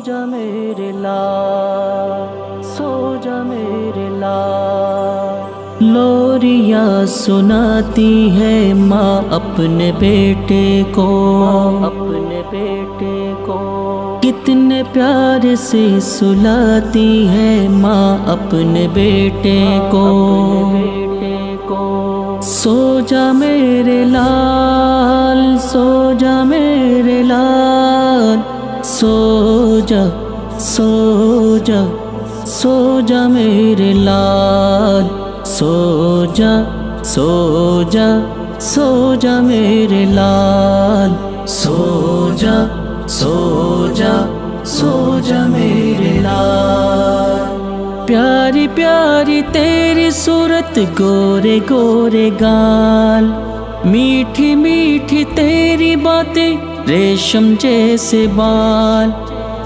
جا میرے لال، سو جا میرے لال۔ لوریاں سناتی ہے ماں اپنے بیٹے کو، اپنے بیٹے کو کتنے پیار سے سلاتی ہے ماں اپنے بیٹے کو۔ سو جا میرے لال، سو جا میرے لال، سو جا، سو جا، سو جا میرے لال، سو جا، سو جا، سو جا میرے لال، سو جا، سو جا، سو جا میرے لال۔ پیاری پیاری تیری صورت، گورے گورے گال، میٹھی میٹھی تیری باتیں، ریشم جیسے بال۔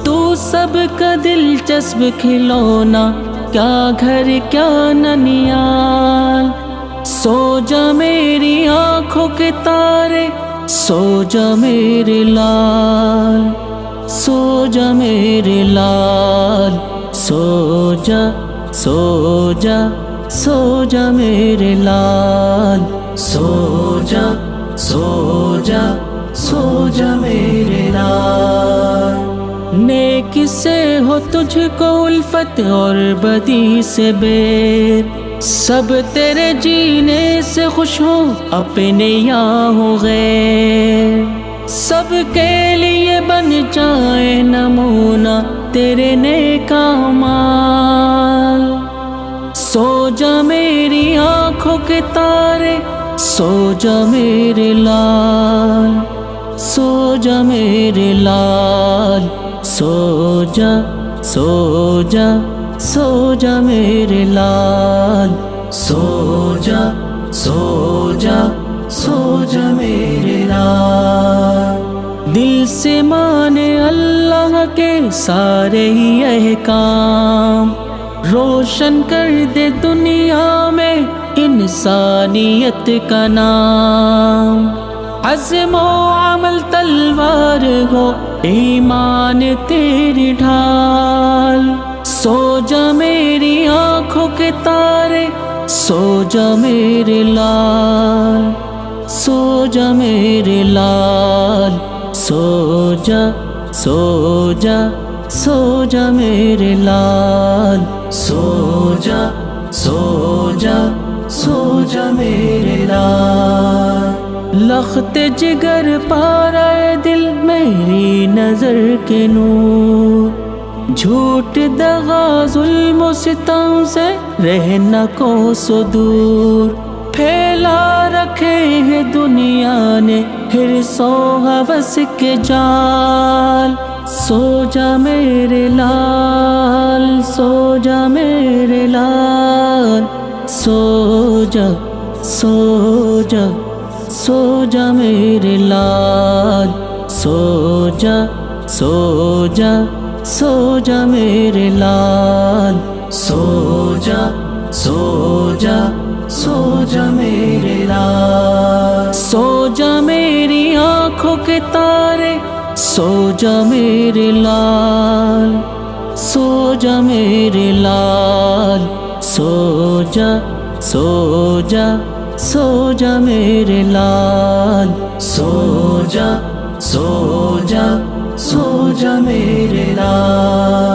تو سب کا دلچسپ کھلونا، کیا گھر کیا ننیال۔ سو جا میری آنکھوں کے تارے، سو جا میرے لال، سو جا میرے لال، سو جا، سو جا، سو جا میرے لال، سو جا، سو جا، سو جا میرے لال۔ نیک سے ہو تجھ کو الفت اور بدی سے بیر، سب تیرے جینے سے خوش ہو اپنے یا ہو غیر، سب کے لیے بن جائے نمونہ تیرے نیک اعمال۔ سو جا میری آنکھوں کے تارے، سو جا میرے لال، سو جا میرے لال، سو جا، سو جا، سو جا میرے لال، سو جا، سو جا، سو جا میرے لال۔ دل سے مانے اللہ کے سارے ہی احکام، روشن کر دے دنیا میں انسانیت کا نام۔ عزم و عمل تلوار ہو، ایمان تیری ڈھال۔ سو جا میری آنکھوں کے تارے، سو جا میرے لال، سو جا میرے لال، سو جا، سو جا، سو جا میرے لال، سو جا، سو جا، سو جا میرے لال۔ لخت جگر پارا دل میری نظر کے نور، جھوٹ دغا ظلم و ستم سے رہنا کو سو دور۔ پھیلا رکھے ہیں دنیا نے حرص و ہوس کے جال۔ سو جا میرے لال، سو جا میرے لال، سو جا، سو جا، سو جا میرے لال، سو جا، سو جا، سو جا میرے لال، سو جا، سو جا، سو جا میرے لال۔ سو جا میری آنکھوں کے تارے، سو جا میرے لال، سو جا میرے لال، سو جا، سو جا، سو جا میرے لال، سو جا، سو جا، سو جا میرے لال۔